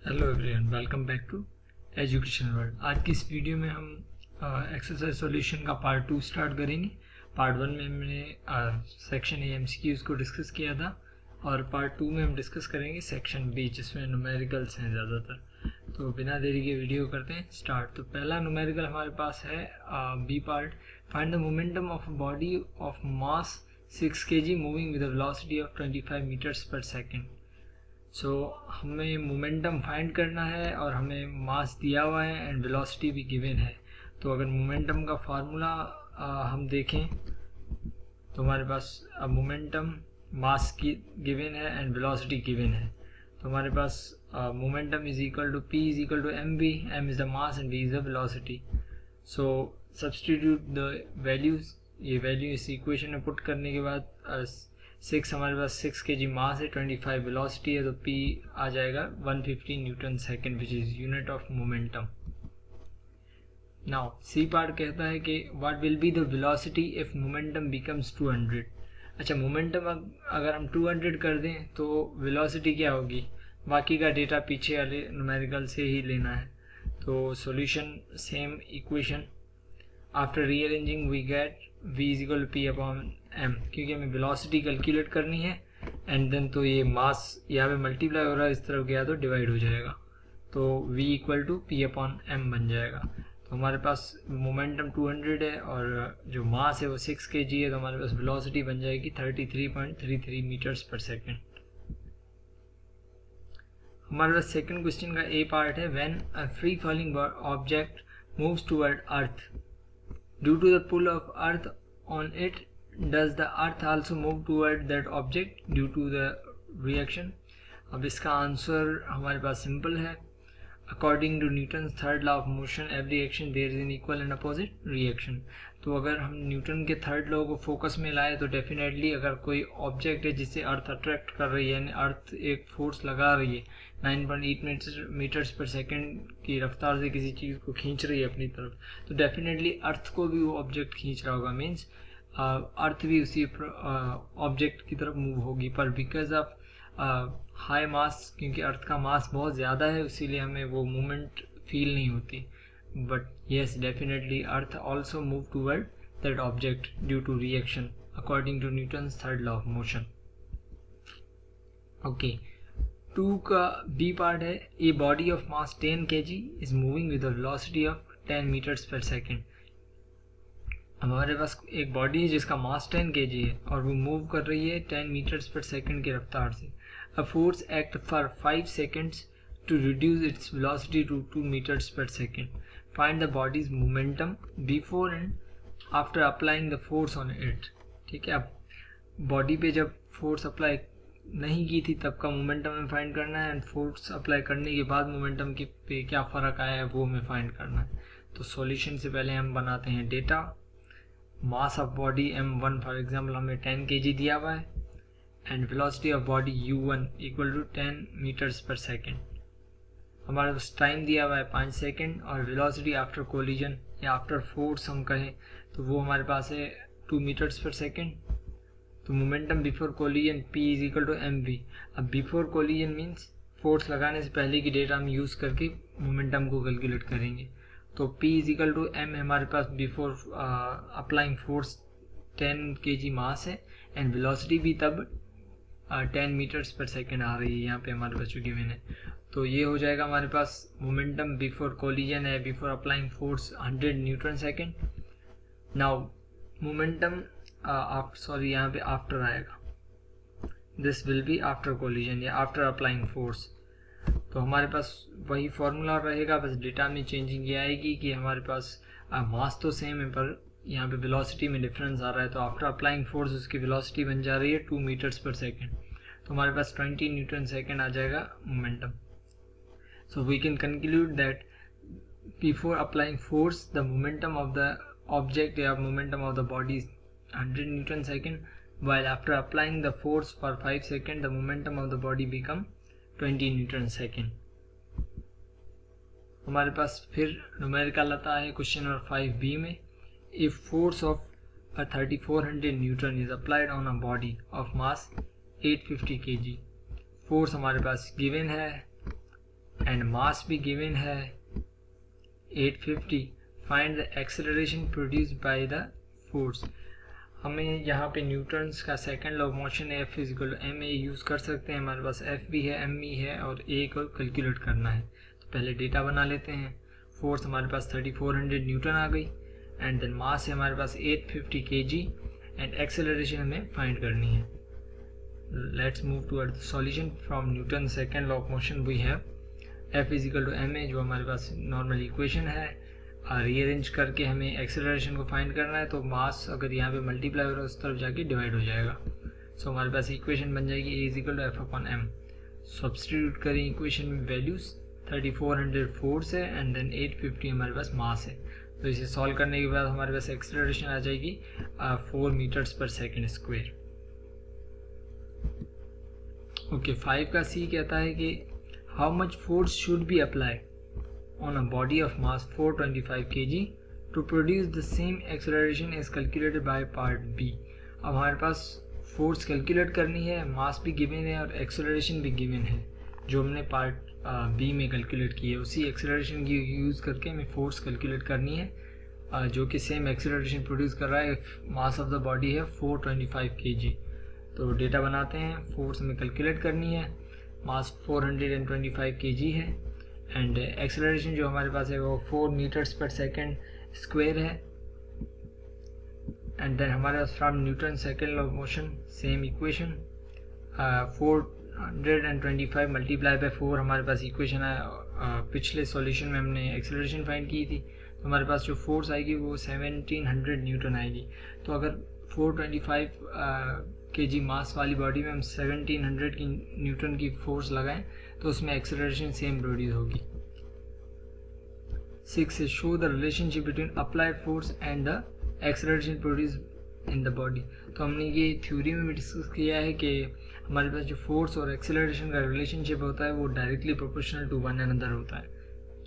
Hello everyone, welcome back to education world. आज की इस वीडियो में हम एक्सरसाइज सॉल्यूशन का पार्ट 2 स्टार्ट करेंगे। पार्ट 1 में हमने सेक्शन ए एमसीक्यूज को डिस्कस किया था और पार्ट 2 में हम डिस्कस करेंगे सेक्शन बी जिसमें न्यूमेरिकल्स हैं ज़्यादातर। तो बिना देरी के वीडियो करते हैं स्टार्ट। तो पहला न्यूमेरिकल हमारे पास है B part. Find the momentum of body of mass 6 kg moving with a velocity of 25 metres पर सेकेंड। सो हमें मोमेंटम फाइंड करना है और हमें मास दिया हुआ है एंड वेलोसिटी भी गिवन है। तो अगर मोमेंटम का फार्मूला हम देखें तो हमारे पास मोमेंटम मास की गिवन है एंड वेलोसिटी गिवन है। तो हमारे पास momentum is equal to P is equal to M V. M is the mass and V is the velocity. So substitute the values. ये वैल्यू इस इक्वेशन में put करने के बाद 6 हमारे पास 6 kg मास है, 25 वेलोसिटी है, तो P आ जाएगा 150 newton second which is unit of momentum. Now C part कहता है कि what will be the velocity if momentum becomes 200। अच्छा, मोमेंटम अगर हम 200 कर दें तो वेलोसिटी क्या होगी? बाकी का डेटा पीछे वाले न्यूमेरिकल से ही लेना है। तो solution same equation. After rearranging we get v is equal p upon m, क्योंकि हमें वेलोसिटी कैलकुलेट करनी है एंड देन तो ये मास यहाँ पे मल्टीप्लाई हो रहा है, इस तरफ गया तो डिवाइड हो जाएगा, तो v equal to P upon M बन जाएगा। तो हमारे पास मोमेंटम 200 है और जो मास है वो 6 kg है, तो हमारे पास वेलोसिटी बन जाएगी 33.33 मीटर्स पर सेकेंड। हमारे पास सेकेंड क्वेश्चन का ए पार्ट है। When a free falling object moves toward earth due to the pull of earth on it, does the earth also move toward that object due to the reaction? अब इसका answer हमारे पास simple है। According to Newton third law of motion every action there is an equal and opposite reaction. तो अगर हम Newton के third law को फोकस में लाए तो डेफिनेटली अगर कोई ऑब्जेक्ट है जिसे अर्थ अट्रैक्ट कर रही है, यानी अर्थ एक फोर्स लगा रही है 9.8 मीटर्स पर सेकेंड की रफ्तार से किसी चीज़ को खींच रही है अपनी तरफ, तो डेफिनेटली अर्थ को भी वो ऑब्जेक्ट खींच रहा होगा। मीन्स अर्थ भी उसी ऑब्जेक्ट की तरफ मूव होगी। पर बिकॉज ऑफ हाई मास, क्योंकि अर्थ का मास बहुत ज़्यादा है, इसीलिए हमें वो मूवमेंट फील नहीं होती। But yes, definitely earth also move toward that object due to reaction according to Newton's third law of motion. Okay, 2 का बी पार्ट है। A body of mass 10 kg is moving with a velocity of 10 metres पर second. हमारे पास एक body है जिसका मास 10 kg है और वो मूव कर रही है 10 मीटर्स पर सेकेंड की रफ्तार से। A force act for 5 seconds to reduce its velocity to 2 meters per second. Find the body's momentum before and after applying the force on it. ठीक है, अब बॉडी पे जब फोर्स अप्लाई नहीं की थी तब का मोमेंटम हमें फाइंड करना है एंड फोर्स अप्लाई करने के बाद मोमेंटम के पे क्या फ़र्क आया है वो हमें फाइंड करना है। तो सॉल्यूशन से पहले हम बनाते हैं data. Mass of body m1 for example हमें 10 kg दिया हुआ है and velocity of body u1 equal to 10 metres पर सेकेंड। हमारे पास टाइम दिया हुआ है 5 सेकेंड और वेलोसिटी आफ्टर कोलिजन या आफ्टर फोर्स हम कहें तो वो हमारे पास है 2 मीटर्स पर सेकेंड। तो momentum before collision p is equal to M V. अब बिफोर कोलिजन मीन्स फोर्स लगाने से पहले की डेटा हम यूज़ करके मोमेंटम को कैलकुलेट करेंगे। तो p is equal to M हमारे पास before applying force 10 kg mass है एंड वेलोसिटी भी तब 10 मीटर्स पर सेकेंड आ रही है, यहाँ पे हमारे पास जो गिवन है। तो ये हो जाएगा हमारे पास मोमेंटम बिफोर कोलिजन है, before applying force 100 newton second. Now momentum sorry यहाँ पे आफ्टर आएगा, this will be after collision या आफ्टर अप्लाइंग फोर्स। तो हमारे पास वही फॉर्मूला रहेगा, बस डेटा में चेंजिंग ये आएगी कि हमारे पास मास तो सेम है पर यहाँ पे वेलोसिटी में डिफरेंस आ रहा है। तो आफ्टर अप्लाइंग फोर्स उसकी वेलोसिटी बन जा रही है 2 मीटर्स पर सेकेंड। तो हमारे पास 20 न्यूटन सेकेंड आ जाएगा momentum. So we can conclude that before applying force the momentum of the object या momentum of the body is 100 newton second, while after applying the force for 5 seconds the momentum of the body become 20 Newton second. हमारे पास फिर numerical आता है question number 5b में। If force of a 3400 Newton is applied on a body of mass 850 kg, force हमारे पास given है and mass भी given है 850, find the acceleration produced by the force. हमें यहाँ पे न्यूटन्स का second law of motion F equal to ma use कर सकते हैं। हमारे पास F भी है, m भी है और a को कैलकुलेट करना है। तो पहले डेटा बना लेते हैं। फोर्स हमारे पास 3400 न्यूटन आ गई एंड देन मास है हमारे पास 850 kg एंड एक्सेलरेशन हमें फाइंड करनी है। Let's move toward the solution. From Newton second law of motion we have F is equal to ma, जो हमारे पास नॉर्मल इक्वेशन है। रीअरेंज करके हमें एक्सेलरेशन को फाइंड करना है, तो मास अगर यहाँ पे मल्टीप्लाई हो रहा है उस तरफ जाके डिवाइड हो जाएगा। सो हमारे पास इक्वेशन बन जाएगी a is equal to F/m। Substitute करें इक्वेशन में वैल्यूज, 3400 फोर्स है एंड देन 850 हमारे पास मास है। तो इसे सॉल्व करने के बाद हमारे पास एक्सेलरेशन आ जाएगी 4 मीटर्स पर सेकेंड स्क्वायर। ओके, 5 का C कहता है कि how much force should be apply on a body of mass 425 kg to produce the same acceleration as calculated by part B। अब हमारे पास फोर्स कैलकुलेट करनी है, मास भी गिवन है और एक्सेलरेशन भी गिवन है जो हमने पार्ट बी में कैलकुलेट की है। उसी एक्सेलरेशन की यूज़ करके हमें फोर्स कैलकुलेट करनी है जो कि सेम एक्सेलरेशन प्रोड्यूस कर रहा है। मास ऑफ द बॉडी है 425 kg। तो डेटा बनाते हैं। फोर्स हमें कैलकुलेट करनी है, मास 425 kg है एंड एक्सेलरेशन जो हमारे पास है वो 4 मीटर्स पर सेकेंड स्क्वायर है। एंड देन हमारे पास from Newton second law of motion same equation 425 multiply by 4 हमारे पास इक्वेशन है। पिछले सॉल्यूशन में हमने एक्सेलरेशन फाइंड की थी, तो हमारे पास जो फोर्स आएगी वो 1700 न्यूटन आएगी। तो अगर 425 kg मास वाली बॉडी में हम 1700 की न्यूटन की फोर्स लगाएं तो उसमें एक्सेलरेशन सेम प्रोड्यूस होगी। 6 से show the relationship between applied force and the acceleration produce in the body. तो हमने ये थ्योरी में भी डिस्कस किया है कि हमारे पास जो फोर्स और एक्सेलरेशन का रिलेशनशिप होता है वो directly proportional to one another होता है।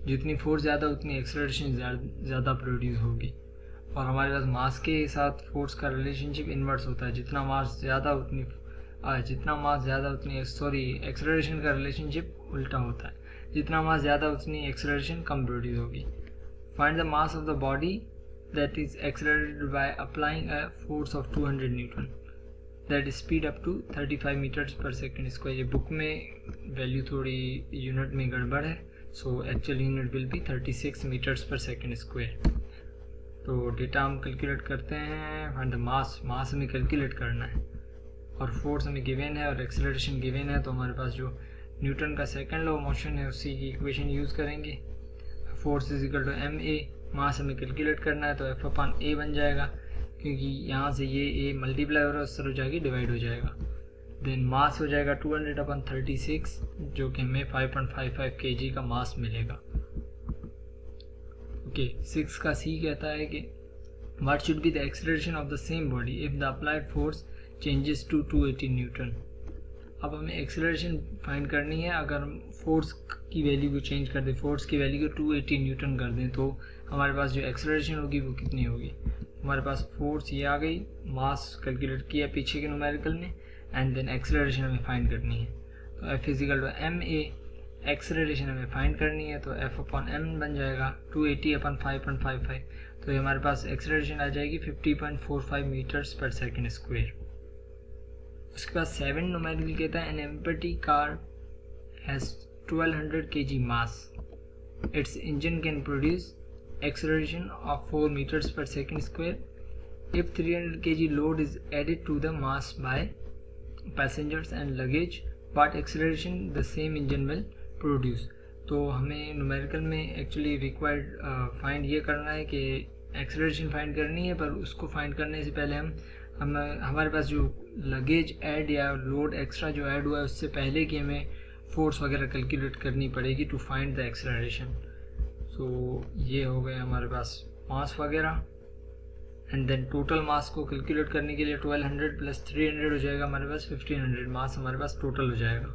जितनी फोर्स ज़्यादा उतनी एक्सेलरेशन ज़्यादा प्रोड्यूस होगी। और हमारे पास मास के साथ फोर्स का रिलेशनशिप इन्वर्स होता है। जितना मास ज़्यादा उतनी एक्सेलरेशन का रिलेशनशिप उल्टा होता है। जितना मास ज़्यादा उतनी एक्सेलरेशन कम प्रोड्यूस होगी। Find the mass of the body that is accelerated by applying a force of 200 newton that speed up to 35 metres पर सेकेंड स्क्वायर। ये बुक में वैल्यू थोड़ी यूनिट में गड़बड़ है, so actual unit will be 36 metres पर second square. तो data हम कैलकुलेट करते हैं। फाइंड द मास हमें कैलकुलेट करना है और फोर्स हमें गिवन है और एक्सेलरेशन गिवन है। तो हमारे पास जो न्यूटन का सेकंड लॉ ऑफ मोशन है उसी की इक्वेशन यूज़ करेंगे। Force is equal to ma, mass हमें कैलकुलेट करना है तो F/a बन जाएगा, क्योंकि यहाँ से ये a मल्टीप्लाई हो रहा है उस तरह जाके डिवाइड हो जाएगा। देन मास हो जाएगा 200/36, जो कि हमें 5.55 kg का मास मिलेगा। ओके, 6 का C कहता है कि what should be the acceleration of the same body if the applied force changes to 280 Newton. अब हमें एक्सेलरेशन फाइंड करनी है। अगर हम फोर्स की वैल्यू को चेंज कर दें, फोर्स की वैल्यू को 280 न्यूटन कर दें, तो हमारे पास जो एक्सेलरेशन होगी वो कितनी होगी। हमारे पास फोर्स ये आ गई, मास कैलकुलेट किया पीछे के न्यूमेरिकल में एंड देन एक्सेलरेशन हमें फाइंड करनी है। तो F is equal to ma, acceleration हमें फाइंड करनी है तो F/m बन जाएगा 280/5.55। तो ये हमारे पास एक्सेलरेशन आ जाएगी 50.45 मीटर्स पर सेकेंड स्क्वायर। उसके बाद 7 न्यूमेरिकल कहता है an empty car has 1200 kg mass, it's engine can produce acceleration of 4 meters per second square if 300 kg load is added to the mass by passengers and luggage, what acceleration the same engine will produce। तो हमें numerical में actually required find ये करना है कि acceleration find करनी है, पर उसको फाइंड करने से पहले हमारे पास जो लगेज ऐड या लोड एक्स्ट्रा जो ऐड हुआ है उससे पहले कि हमें फोर्स वगैरह कैलकुलेट करनी पड़ेगी टू फाइंड द एक्सेलरेशन। सो ये हो गया हमारे पास मास वगैरह एंड देन टोटल मास को कैलकुलेट करने के लिए 1200 प्लस 300 हो जाएगा, हमारे पास 1500 मास हमारे पास टोटल हो जाएगा।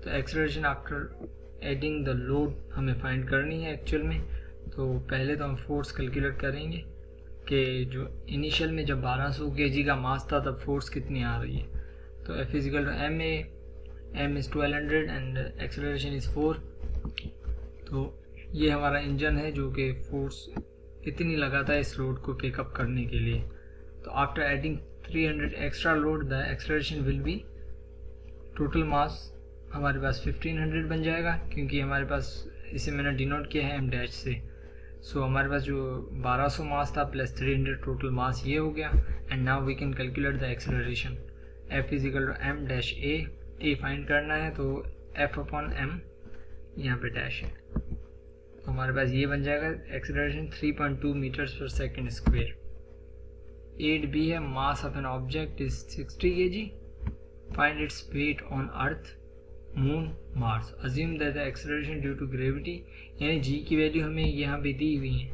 तो acceleration after adding the load हमें फाइंड करनी है एक्चुअल में। तो पहले तो हम फोर्स कैलकुलेट करेंगे कि जो इनिशियल में जब 1200 kg का मास था तब फोर्स कितनी आ रही है। तो F is equal to ma, m is 1200 and acceleration is 4। तो ये हमारा इंजन है जो कि फोर्स इतनी लगाता है इस लोड को पिकअप करने के लिए। तो after adding 300 extra load the acceleration will be, total mass हमारे पास 1500 बन जाएगा, क्योंकि हमारे पास इसे मैंने डिनोट किया है एम डैश से। सो हमारे पास जो 1200 मास था प्लस 300 टोटल मास ये हो गया। And now we can calculate the acceleration. F is equal to M dash A find करना है, तो एफ अपॉन एम यहाँ पे डैश है, तो हमारे पास ये बन जाएगा एक्सेलरेशन 3.2 मीटर्स पर सेकेंड स्क्वेयर। 8b है, mass of an object is 60 kg, find its weight on earth, moon, Mars, assume that the acceleration due to gravity, यानी जी की वैल्यू हमें यहाँ पे दी हुई है,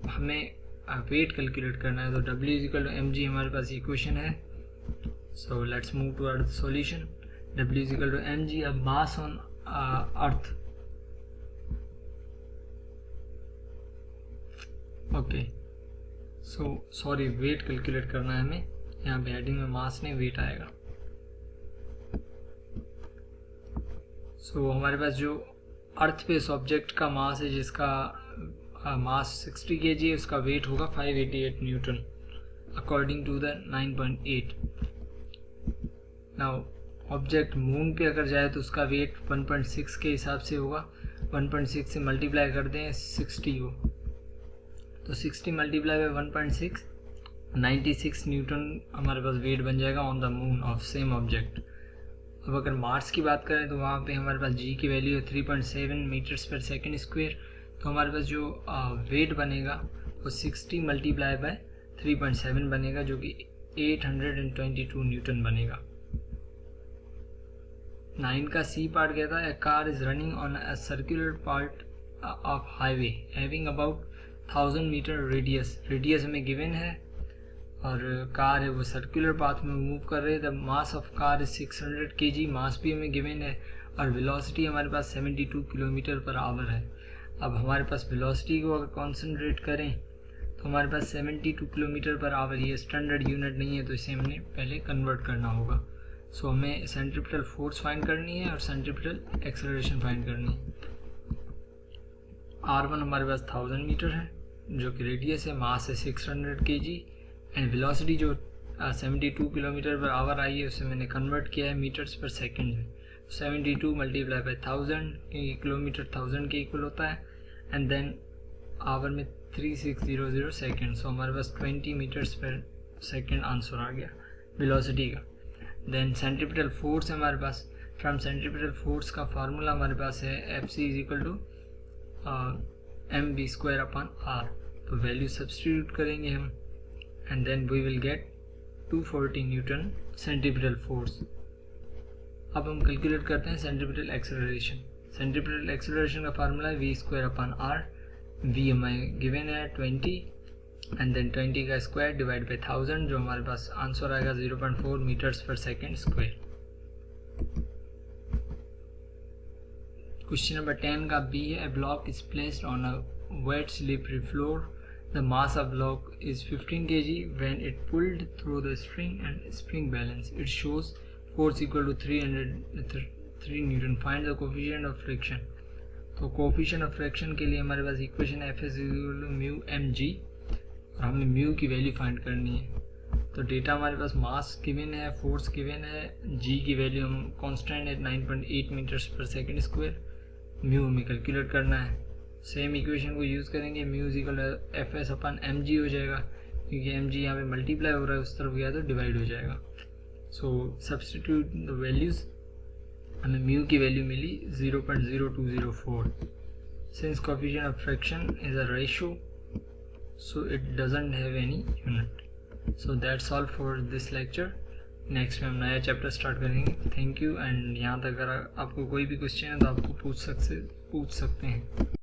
हमें वेट कैलकुलेट करना है। तो W is equal to mg हमारे पास इक्वेशन है। So let's move to earth solution. W is equal to mg, अब mass on earth, okay so sorry weight calculate करना है हमें, यहाँ पे हेडिंग में मास नहीं वेट आएगा। सो हमारे पास जो अर्थ पे इस ऑब्जेक्ट का मास है जिसका मास 60 kg है, उसका वेट होगा 588 newton according to the 9.8। Now object moon पे अगर जाए तो उसका वेट 1.6 के हिसाब से होगा। 1.6 से मल्टीप्लाई कर दें 60 को, तो 60 मल्टीप्लाई बाई 1.6 96 न्यूटन हमारे पास वेट बन जाएगा on the moon of same object. अब अगर मार्स की बात करें तो वहाँ पे हमारे पास जी की वैल्यू है 3.7 मीटर्स पर सेकेंड स्क्वेयर, तो हमारे पास जो वेट बनेगा वो 60 मल्टीप्लाई बाय 3.7 बनेगा, जो कि 822 न्यूटन बनेगा। 9 का सी पार्ट कहता है, car is running on a circular part of highway having about 1000 metre radius, radius हमें गिवन है, और कार है वो सर्कुलर पाथ में मूव कर रहे हैं। The mass of car is 600 kg, मास भी हमें गिवन है, और वेलोसिटी हमारे पास 72 किलोमीटर पर आवर है। अब हमारे पास वेलोसिटी को अगर कॉन्सेंट्रेट करें तो हमारे पास 72 किलोमीटर पर आवर, ये स्टैंडर्ड यूनिट नहीं है, तो इसे हमने पहले कन्वर्ट करना होगा। सो हमें सेंट्रीपिटल फोर्स फाइंड करनी है और सेंट्रीपिटल एक्सेलरेशन फाइंड करनी है। R1 हमारे पास 1000 मीटर है जो कि रेडियस है, मास है 600 kg, एंड वेलोसिटी जो 72 किलोमीटर पर आवर आई है उसे मैंने कन्वर्ट किया है मीटर्स पर सेकंड में। 72 मल्टीप्लाई बाई 1000, क्योंकि किलोमीटर 1000 के इक्वल होता है, एंड देन आवर में 3600 सेकेंड। सो हमारे पास 20 मीटर्स पर सेकेंड आंसर आ गया वेलोसिटी का। देन सेंट्रीपिटल फोर्स है हमारे पास। फ्रॉम सेंट्रीपिटल फोर्स का फार्मूला हमारे पास है FC is equal to mv square upon r, तो वैल्यू सब्स्टिट्यूट करेंगे हम, and then we will get 240 newton centripetal force. अब हम कैलकुलेट करते हैं सेंट्रीपिटल एक्सेलरेशन। सेंट्रीपिटल एक्सेलरेशन का फार्मूला है v square upon r, v हमें गिवन है 20, एंड देन 20 का स्क्वायर डिवाइड बाई 1000, जो हमारे पास आंसर आएगा 0.4 मीटर्स पर सेकेंड स्क्वायर। क्वेश्चन नंबर 10 का B है, a block is placed on a wet slippery floor. The mass of block is 15 kg. When it pulled through the string and spring balance, it shows force equal to 303 Newton. Find the coefficient of friction. तो coefficient of friction के लिए हमारे पास equation F is equal to mu mg, और हमें mu की value find करनी है। तो डेटा हमारे पास मास गिवन है, फोर्स गिवन है, जी की वैल्यू हम कांस्टेंट है 9.8 मीटर्स पर सेकेंड स्क्वायर, म्यू हमें कैलकुलेट करना है। सेम इक्वेशन को यूज़ करेंगे, mu is equal to F अपन एम जी हो जाएगा, क्योंकि एम जी यहाँ पे मल्टीप्लाई हो रहा है, उस तरफ गया तो डिवाइड हो जाएगा। सो सब्सटीट्यूट द वैल्यूज़, हमें म्यू की वैल्यू मिली 0.0204। Since coefficient of fraction is a ratio, so it doesn't have any unit. So that's all for this lecture. Next में हम नया चैप्टर स्टार्ट करेंगे। Thank you. एंड यहाँ तक अगर आपको कोई भी क्वेश्चन है तो आपको पूछ सकते हैं।